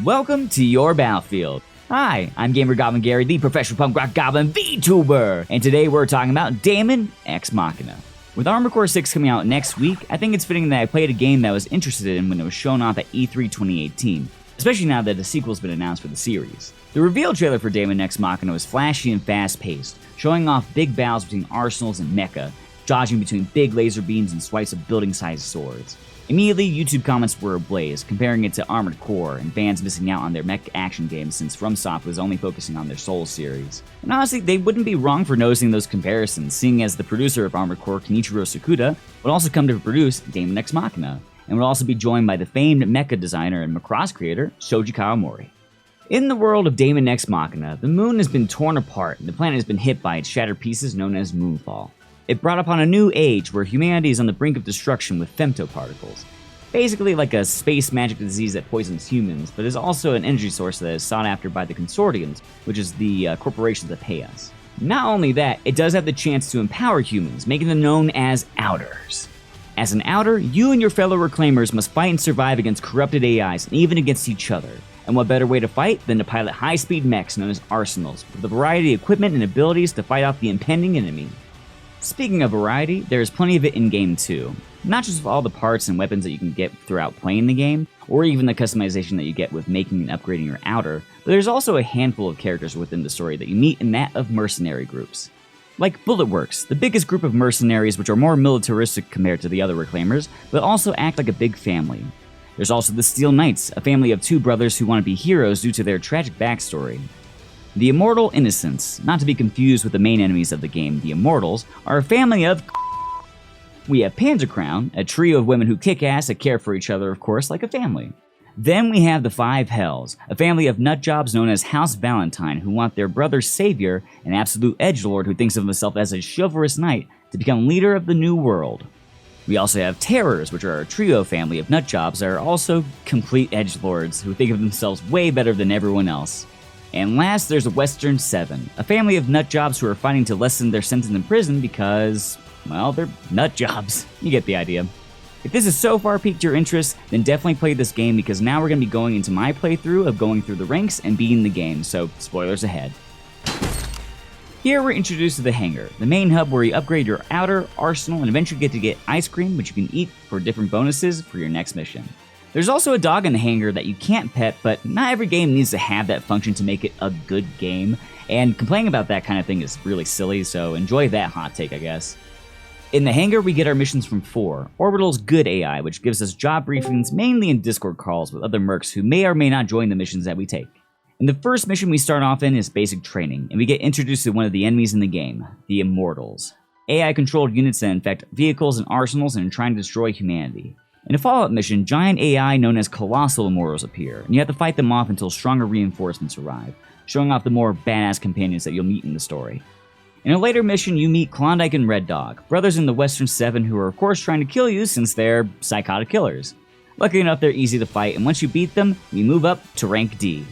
Welcome to your battlefield. Hi, I'm Gamer Goblin Gary, the professional punk rock goblin VTuber, and today we're talking about Daemon X Machina. With Armored Core 6 coming out next week, I think it's fitting that I played a game that I was interested in when it was shown off at E3 2018, especially now that a sequel's been announced for the series. The reveal trailer for Daemon X Machina was flashy and fast-paced, showing off big battles between arsenals and mecha, dodging between big laser beams and swipes of building-sized swords. Immediately, YouTube comments were ablaze, comparing it to Armored Core, and fans missing out on their mech action game since FromSoft was only focusing on their Souls series. And honestly, they wouldn't be wrong for noticing those comparisons, seeing as the producer of Armored Core, Kenichiro Sakuda, would also come to produce Daemon X Machina, and would also be joined by the famed mecha designer and Macross creator, Shoji Kawamori. In the world of Daemon X Machina, the moon has been torn apart, and the planet has been hit by its shattered pieces known as Moonfall. It brought upon a new age where humanity is on the brink of destruction with femtoparticles. Basically like a space magic disease that poisons humans, but is also an energy source that is sought after by the consortiums, which is the corporations that pay us. Not only that, it does have the chance to empower humans, making them known as Outers. As an Outer, you and your fellow Reclaimers must fight and survive against corrupted AIs, and even against each other. And what better way to fight than to pilot high-speed mechs known as Arsenals, with a variety of equipment and abilities to fight off the impending enemy. Speaking of variety, there is plenty of it in-game too. Not just with all the parts and weapons that you can get throughout playing the game, or even the customization that you get with making and upgrading your Outer, but there's also a handful of characters within the story that you meet in that of mercenary groups. Like Bulletworks, the biggest group of mercenaries which are more militaristic compared to the other Reclaimers, but also act like a big family. There's also the Steel Knights, a family of two brothers who want to be heroes due to their tragic backstory. The Immortal Innocents, not to be confused with the main enemies of the game, the Immortals, are a family of We have Panzercrown, a trio of women who kick ass and care for each other, of course, like a family. Then we have the Five Hells, a family of nutjobs known as House Valentine who want their brother's savior, an absolute edgelord who thinks of himself as a chivalrous knight, to become leader of the new world. We also have Terrors, which are a trio family of nutjobs that are also complete edgelords who think of themselves way better than everyone else. And last, there's the Western Seven, a family of nutjobs who are fighting to lessen their sentence in prison because, well, they're nutjobs. You get the idea. If this has so far piqued your interest, then definitely play this game because now we're going to be going into my playthrough of going through the ranks and beating the game, so spoilers ahead. Here we're introduced to the hangar, the main hub where you upgrade your Outer, arsenal, and eventually get ice cream, which you can eat for different bonuses for your next mission. There's also a dog in the hangar that you can't pet, but not every game needs to have that function to make it a good game, and complaining about that kind of thing is really silly, so enjoy that hot take, I guess. In the hangar, we get our missions from 4, Orbital's good AI, which gives us job briefings mainly in Discord calls with other mercs who may or may not join the missions that we take. And the first mission we start off in is basic training, and we get introduced to one of the enemies in the game, the Immortals. AI-controlled units that infect vehicles and arsenals and are trying to destroy humanity. In a follow-up mission, giant AI known as Colossal Immortals appear, and you have to fight them off until stronger reinforcements arrive, showing off the more badass companions that you'll meet in the story. In a later mission, you meet Klondike and Red Dog, brothers in the Western Seven who are of course trying to kill you since they're psychotic killers. Luckily enough, they're easy to fight, and once you beat them, we move up to rank D.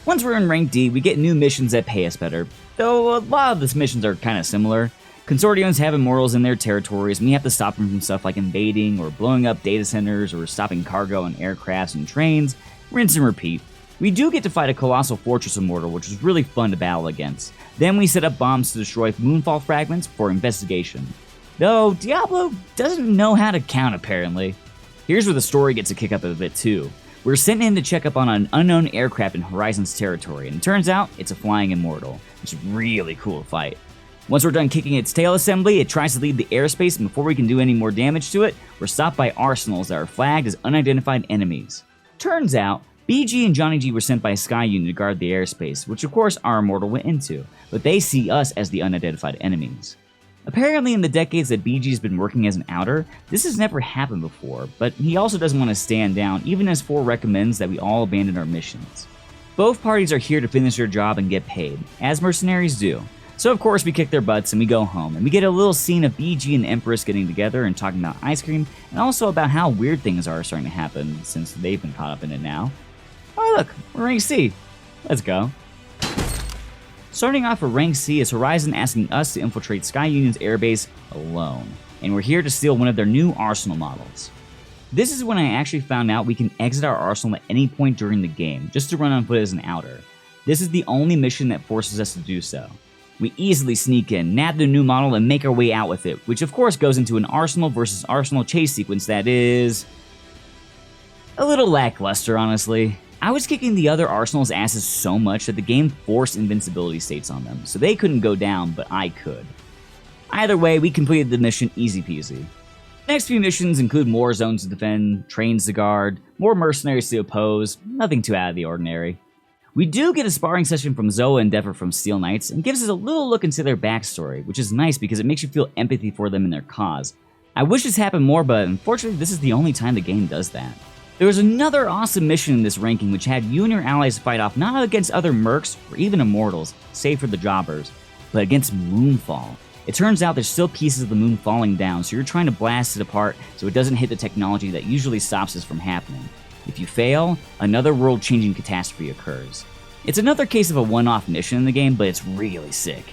Once we're in rank D, we get new missions that pay us better, though a lot of these missions are kinda similar. Consortiums have Immortals in their territories, and we have to stop them from stuff like invading or blowing up data centers or stopping cargo on aircrafts and trains. Rinse and repeat. We do get to fight a Colossal Fortress Immortal, which is really fun to battle against. Then we set up bombs to destroy Moonfall fragments for investigation. Though Diablo doesn't know how to count apparently. Here's where the story gets a kick up a bit too. We're sent in to check up on an unknown aircraft in Horizon's territory, and it turns out it's a flying Immortal, which is really cool to fight. Once we're done kicking its tail assembly, it tries to leave the airspace, and before we can do any more damage to it, we're stopped by arsenals that are flagged as unidentified enemies. Turns out, BG and Johnny G were sent by a Sky Unit to guard the airspace, which of course our Immortal went into, but they see us as the unidentified enemies. Apparently in the decades that BG's been working as an Outer, this has never happened before, but he also doesn't want to stand down, even as 4 recommends that we all abandon our missions. Both parties are here to finish their job and get paid, as mercenaries do. So of course we kick their butts and we go home, and we get a little scene of BG and Empress getting together and talking about ice cream, and also about how weird things are starting to happen since they've been caught up in it now. Oh look, we're rank C. Let's go. Starting off for rank C is Horizon asking us to infiltrate Sky Union's airbase alone, and we're here to steal one of their new arsenal models. This is when I actually found out we can exit our arsenal at any point during the game, just to run on foot as an outer. This is the only mission that forces us to do so. We easily sneak in, nab the new model, and make our way out with it, which of course goes into an arsenal versus arsenal chase sequence that is a little lackluster, honestly. I was kicking the other arsenal's asses so much that the game forced invincibility states on them, so they couldn't go down, but I could. Either way, we completed the mission easy peasy. Next few missions include more zones to defend, trains to guard, more mercenaries to oppose, nothing too out of the ordinary. We do get a sparring session from Zoa and Dever from Steel Knights, and gives us a little look into their backstory, which is nice because it makes you feel empathy for them and their cause. I wish this happened more, but unfortunately this is the only time the game does that. There was another awesome mission in this ranking which had you and your allies fight off not against other mercs or even immortals, save for the jobbers, but against Moonfall. It turns out there's still pieces of the moon falling down, so you're trying to blast it apart so it doesn't hit the technology that usually stops this from happening. If you fail, another world-changing catastrophe occurs. It's another case of a one-off mission in the game, but it's really sick.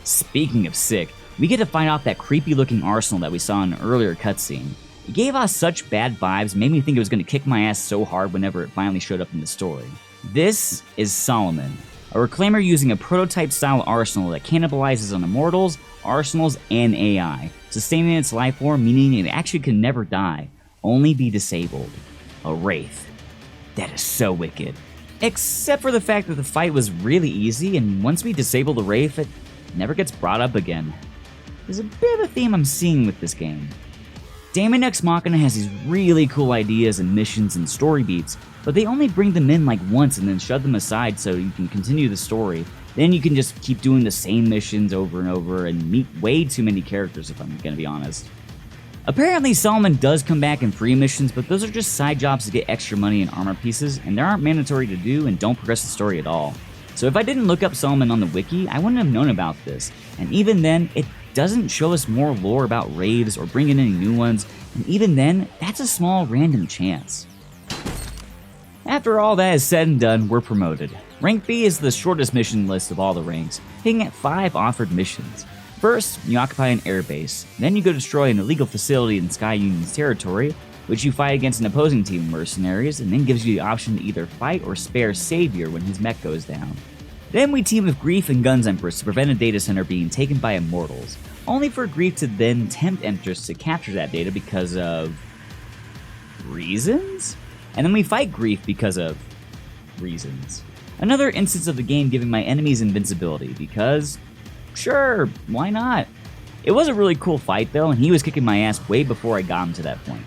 Speaking of sick, we get to fight off that creepy-looking arsenal that we saw in an earlier cutscene. It gave us such bad vibes, made me think it was going to kick my ass so hard whenever it finally showed up in the story. This is Solomon, a reclaimer using a prototype-style arsenal that cannibalizes on immortals, arsenals, and AI, sustaining its life form, meaning it actually can never die, only be disabled. A wraith. That is so wicked. Except for the fact that the fight was really easy, and once we disable the wraith, it never gets brought up again. There's a bit of a theme I'm seeing with this game. Daemon X Machina has these really cool ideas and missions and story beats, but they only bring them in like once and then shove them aside so you can continue the story. Then you can just keep doing the same missions over and over and meet way too many characters, if I'm gonna be honest. Apparently Solomon does come back in free missions, but those are just side jobs to get extra money and armor pieces, and they aren't mandatory to do and don't progress the story at all. So if I didn't look up Solomon on the wiki, I wouldn't have known about this, and even then, it doesn't show us more lore about raids or bring in any new ones, and even then, that's a small random chance. After all that is said and done, we're promoted. Rank B is the shortest mission list of all the ranks, hitting at 5 offered missions. First, you occupy an airbase, then you go destroy an illegal facility in Sky Union's territory, which you fight against an opposing team of mercenaries, and then gives you the option to either fight or spare Savior when his mech goes down. Then we team with Grief and Guns Empress to prevent a data center being taken by immortals, only for Grief to then tempt Empress to capture that data because of reasons? And then we fight Grief because of reasons. Another instance of the game giving my enemies invincibility because, sure, why not? It was a really cool fight though, and he was kicking my ass way before I got him to that point.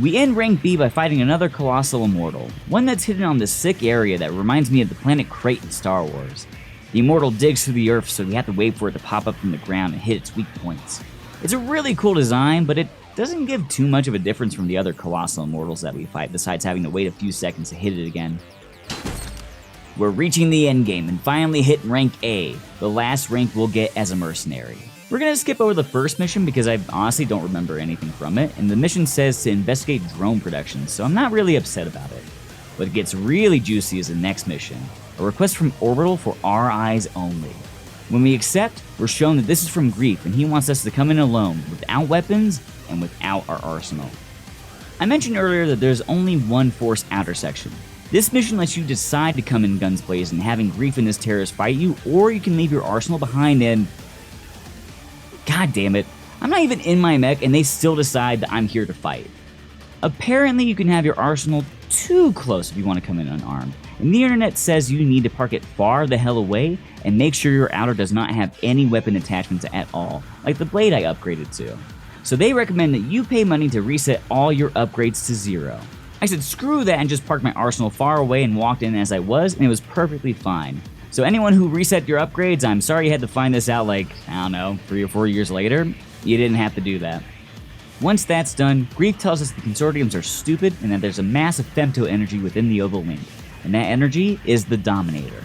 We end rank B by fighting another colossal immortal, one that's hidden on this sick area that reminds me of the planet Crate in Star Wars. The immortal digs through the earth, so we have to wait for it to pop up from the ground and hit its weak points. It's a really cool design, but it doesn't give too much of a difference from the other colossal immortals that we fight, besides having to wait a few seconds to hit it again. We're reaching the endgame and finally hit rank A, the last rank we'll get as a mercenary. We're gonna skip over the first mission because I honestly don't remember anything from it, and the mission says to investigate drone production, so I'm not really upset about it. What gets really juicy is the next mission, a request from Orbital for our eyes only. When we accept, we're shown that this is from Grief, and he wants us to come in alone, without weapons and without our arsenal. I mentioned earlier that there's only one Force outer section. This mission lets you decide to come in guns blazing, having Grief and his terrorists fight you, or you can leave your arsenal behind and... God damn it, I'm not even in my mech and they still decide that I'm here to fight. Apparently you can have your arsenal too close if you want to come in unarmed, and the internet says you need to park it far the hell away and make sure your outer does not have any weapon attachments at all, like the blade I upgraded to. So they recommend that you pay money to reset all your upgrades to 0. I said screw that and just parked my arsenal far away and walked in as I was, and it was perfectly fine. So anyone who reset your upgrades, I'm sorry you had to find this out like, I don't know, 3 or 4 years later. You didn't have to do that. Once that's done, Grief tells us the consortiums are stupid and that there's a massive femto energy within the Oval Link, and that energy is the Dominator.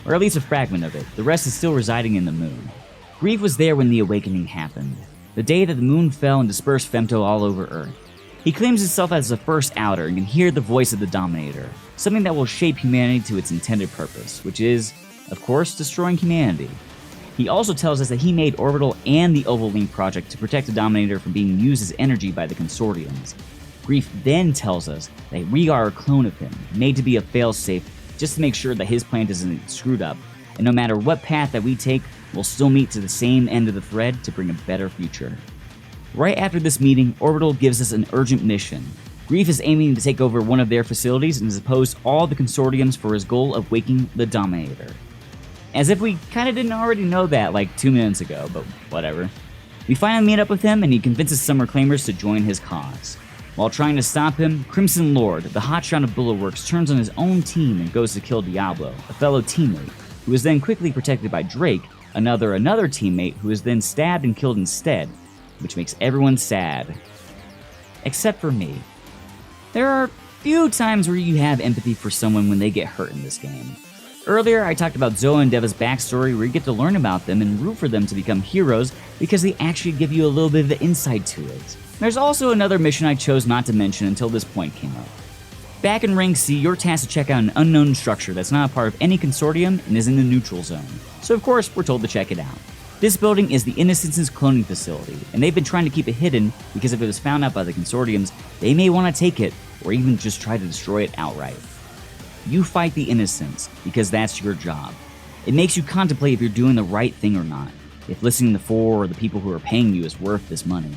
Or at least a fragment of it, the rest is still residing in the moon. Grief was there when the awakening happened, the day that the moon fell and dispersed femto all over Earth. He claims himself as the first outer and can hear the voice of the Dominator, something that will shape humanity to its intended purpose, which is, of course, destroying humanity. He also tells us that he made Orbital and the Oval Link project to protect the Dominator from being used as energy by the consortiums. Grief then tells us that we are a clone of him, made to be a failsafe just to make sure that his plant isn't screwed up, and no matter what path that we take, we'll still meet to the same end of the thread to bring a better future. Right after this meeting, Orbital gives us an urgent mission. Grief is aiming to take over one of their facilities and has opposed all the consortiums for his goal of waking the Dominator. As if we kinda didn't already know that like 2 minutes ago, but whatever. We finally meet up with him and he convinces some reclaimers to join his cause. While trying to stop him, Crimson Lord, the hotshot of Bulletworks, turns on his own team and goes to kill Diablo, a fellow teammate, who is then quickly protected by Drake, another teammate who is then stabbed and killed instead, which makes everyone sad. Except for me. There are few times where you have empathy for someone when they get hurt in this game. Earlier, I talked about Zoa and Deva's backstory where you get to learn about them and root for them to become heroes because they actually give you a little bit of the insight to it. There's also another mission I chose not to mention until this point came up. Back in Rank C, you're tasked to check out an unknown structure that's not a part of any consortium and is in the neutral zone. So of course, we're told to check it out. This building is the Innocence's cloning facility, and they've been trying to keep it hidden because if it was found out by the consortiums, they may want to take it or even just try to destroy it outright. You fight the Innocence because that's your job. It makes you contemplate if you're doing the right thing or not, if listening to 4 or the people who are paying you is worth this money.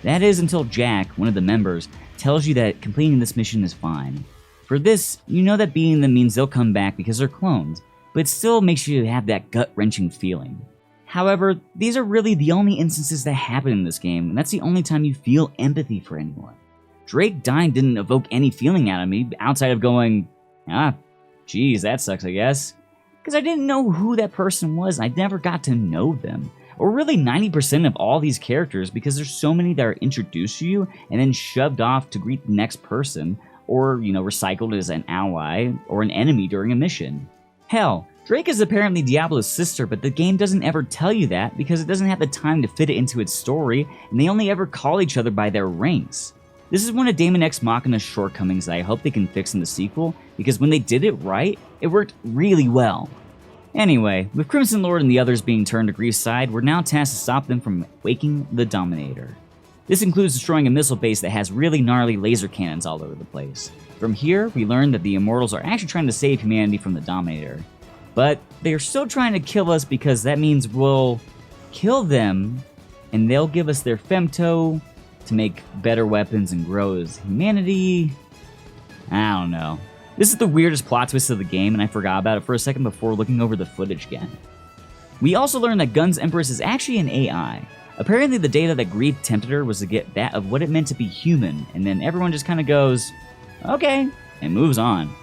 That is until Jack, one of the members, tells you that completing this mission is fine. For this, you know that beating them means they'll come back because they're clones, but it still makes you have that gut-wrenching feeling. However, these are really the only instances that happen in this game, and that's the only time you feel empathy for anyone. Drake dying didn't evoke any feeling out of me, outside of going, geez, that sucks, I guess. Because I didn't know who that person was, I never got to know them. Or really 90% of all these characters, because there's so many that are introduced to you and then shoved off to greet the next person, or, recycled as an ally or an enemy during a mission. Hell, Drake is apparently Diablo's sister, but the game doesn't ever tell you that because it doesn't have the time to fit it into its story, and they only ever call each other by their ranks. This is one of Daemon X Machina's shortcomings that I hope they can fix in the sequel, because when they did it right, it worked really well. Anyway, with Crimson Lord and the others being turned to Grief's side, we're now tasked to stop them from waking the Dominator. This includes destroying a missile base that has really gnarly laser cannons all over the place. From here, we learn that the Immortals are actually trying to save humanity from the Dominator. But they're still trying to kill us because that means we'll kill them, and they'll give us their femto to make better weapons and grow as humanity. I don't know. This is the weirdest plot twist of the game, and I forgot about it for a second before looking over the footage again. We also learned that Guns Empress is actually an AI. Apparently the data that Grief tempted her was to get that of what it meant to be human, and then everyone just kind of goes, okay, and moves on.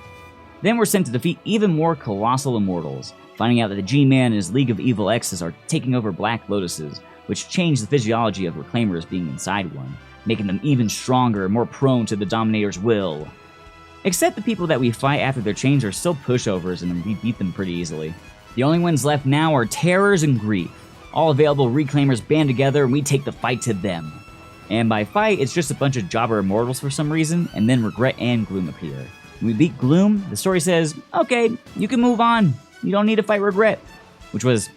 Then we're sent to defeat even more colossal immortals, finding out that the G-Man and his League of Evil X's are taking over Black Lotuses, which change the physiology of Reclaimers being inside one, making them even stronger and more prone to the Dominator's will. Except the people that we fight after their change are still pushovers and we beat them pretty easily. The only ones left now are Terrors and Grief. All available Reclaimers band together and we take the fight to them. And by fight, it's just a bunch of jobber immortals for some reason, and then Regret and Gloom appear. When we beat Gloom, the story says, okay, you can move on. You don't need to fight Regret. Which was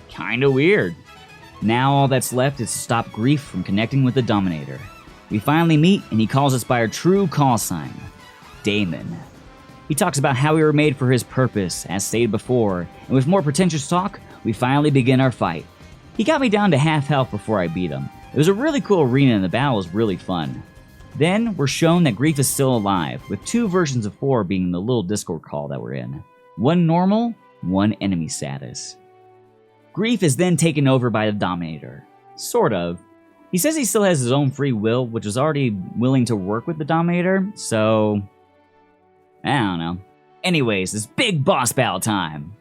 kinda weird. Now all that's left is to stop Grief from connecting with the Dominator. We finally meet, and he calls us by our true call sign, Daemon. He talks about how we were made for his purpose, as stated before, and with more pretentious talk, we finally begin our fight. He got me down to half health before I beat him. It was a really cool arena and the battle was really fun. Then, we're shown that Grief is still alive, with 2 versions of 4 being the little Discord call that we're in. One normal, one enemy status. Grief is then taken over by the Dominator. Sort of. He says he still has his own free will, which is already willing to work with the Dominator, so I don't know. Anyways, it's big boss battle time.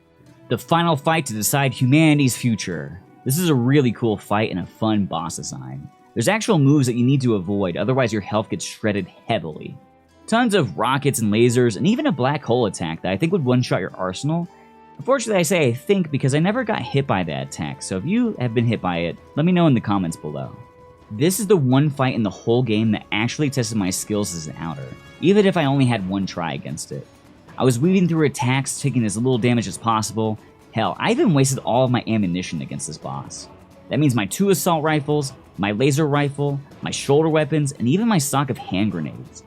The final fight to decide humanity's future. This is a really cool fight and a fun boss design. There's actual moves that you need to avoid, otherwise your health gets shredded heavily. Tons of rockets and lasers, and even a black hole attack that I think would one-shot your arsenal. Unfortunately, I say I think because I never got hit by that attack, so if you have been hit by it, let me know in the comments below. This is the one fight in the whole game that actually tested my skills as an outer, even if I only had one try against it. I was weaving through attacks, taking as little damage as possible. Hell, I even wasted all of my ammunition against this boss. That means my 2 assault rifles, my laser rifle, my shoulder weapons, and even my stock of hand grenades.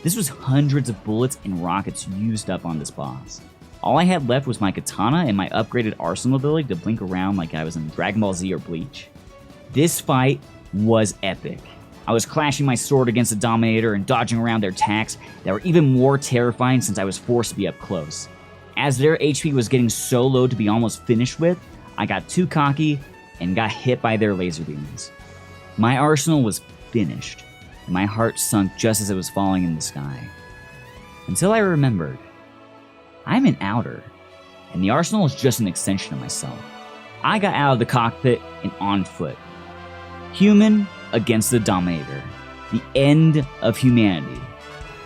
This was hundreds of bullets and rockets used up on this boss. All I had left was my katana and my upgraded arsenal ability to blink around like I was in Dragon Ball Z or Bleach. This fight was epic. I was clashing my sword against the Dominator and dodging around their attacks that were even more terrifying since I was forced to be up close. As their HP was getting so low to be almost finished with, I got too cocky and got hit by their laser beams. My arsenal was finished, and my heart sunk just as it was falling in the sky. Until I remembered, I'm an outer, and the arsenal is just an extension of myself. I got out of the cockpit and on foot. Human against the Dominator, the end of humanity,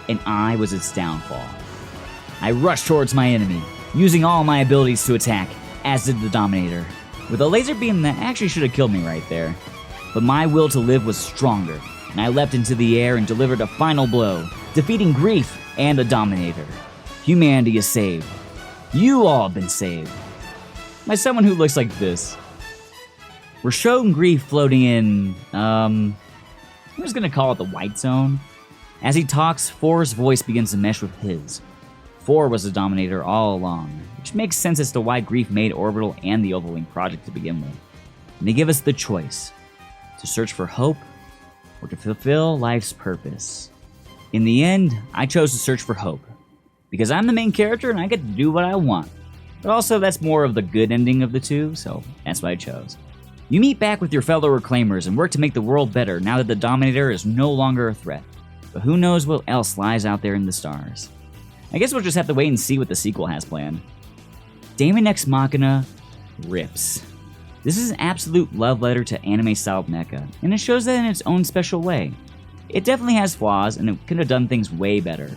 and I was its downfall. I rushed towards my enemy, using all my abilities to attack, as did the Dominator, with a laser beam that actually should have killed me right there. But my will to live was stronger, and I leapt into the air and delivered a final blow, defeating Grief and the Dominator. Humanity is saved. You all have been saved. By someone who looks like this. We're showing Grief floating in, I'm just gonna call it the white zone. As he talks, 4's voice begins to mesh with his. 4 was the Dominator all along, which makes sense as to why Grief made Orbital and the Ovalwing project to begin with. And they give us the choice to search for hope or to fulfill life's purpose. In the end, I chose to search for hope, because I'm the main character and I get to do what I want. But also, that's more of the good ending of the two, so that's what I chose. You meet back with your fellow Reclaimers and work to make the world better now that the Dominator is no longer a threat. But who knows what else lies out there in the stars. I guess we'll just have to wait and see what the sequel has planned. Daemon X Machina rips. This is an absolute love letter to anime-style mecha, and it shows that in its own special way. It definitely has flaws, and it could have done things way better.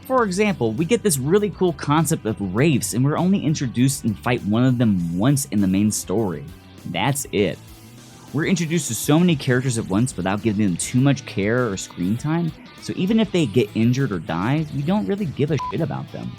For example, we get this really cool concept of wraiths, and we're only introduced and fight one of them once in the main story. That's it. We're introduced to so many characters at once without giving them too much care or screen time, so even if they get injured or die, we don't really give a shit about them.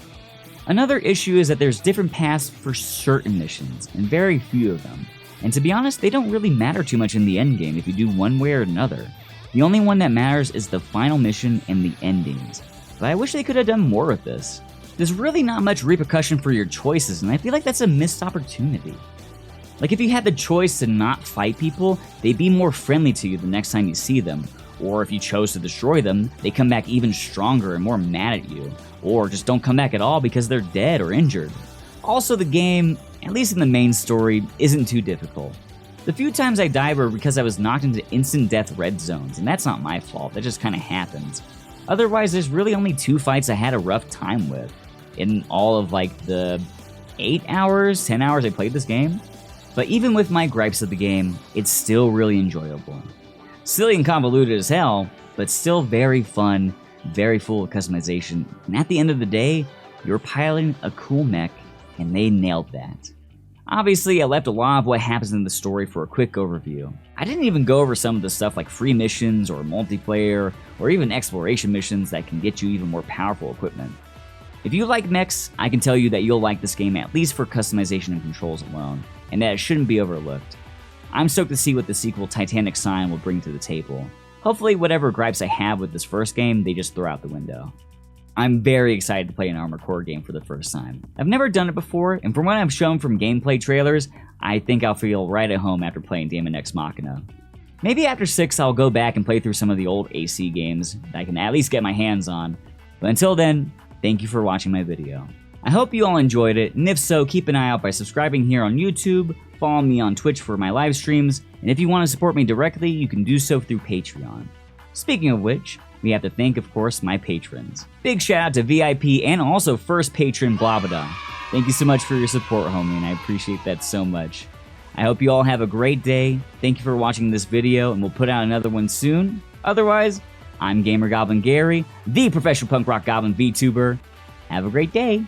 Another issue is that there's different paths for certain missions, and very few of them. And to be honest, they don't really matter too much in the endgame if you do one way or another. The only one that matters is the final mission and the endings. But I wish they could have done more with this. There's really not much repercussion for your choices, and I feel like that's a missed opportunity. Like, if you had the choice to not fight people, they'd be more friendly to you the next time you see them. Or if you chose to destroy them, they come back even stronger and more mad at you. Or just don't come back at all because they're dead or injured. Also, the game, at least in the main story, isn't too difficult. The few times I died were because I was knocked into instant death red zones, and that's not my fault, that just kinda happens. Otherwise, there's really only 2 fights I had a rough time with. In all of like the 8 hours, 10 hours I played this game. But even with my gripes of the game, it's still really enjoyable. Silly and convoluted as hell, but still very fun, very full of customization, and at the end of the day, you're piloting a cool mech, and they nailed that. Obviously, I left a lot of what happens in the story for a quick overview. I didn't even go over some of the stuff like free missions or multiplayer, or even exploration missions that can get you even more powerful equipment. If you like mechs, I can tell you that you'll like this game at least for customization and controls alone, and that it shouldn't be overlooked. I'm stoked to see what the sequel Titanic Sign will bring to the table. Hopefully whatever gripes I have with this first game, they just throw out the window. I'm very excited to play an Armored Core game for the first time. I've never done it before, and from what I've shown from gameplay trailers, I think I'll feel right at home after playing Daemon X Machina. Maybe after 6 I'll go back and play through some of the old AC games that I can at least get my hands on, but until then, thank you for watching my video. I hope you all enjoyed it, and if so, keep an eye out by subscribing here on YouTube, follow me on Twitch for my live streams, and if you want to support me directly, you can do so through Patreon. Speaking of which, we have to thank, of course, my patrons. Big shout out to VIP and also first patron Blabada. Thank you so much for your support, homie, and I appreciate that so much. I hope you all have a great day. Thank you for watching this video, and we'll put out another one soon. Otherwise, I'm Gamer Goblin Gary, the professional punk rock goblin VTuber. Have a great day.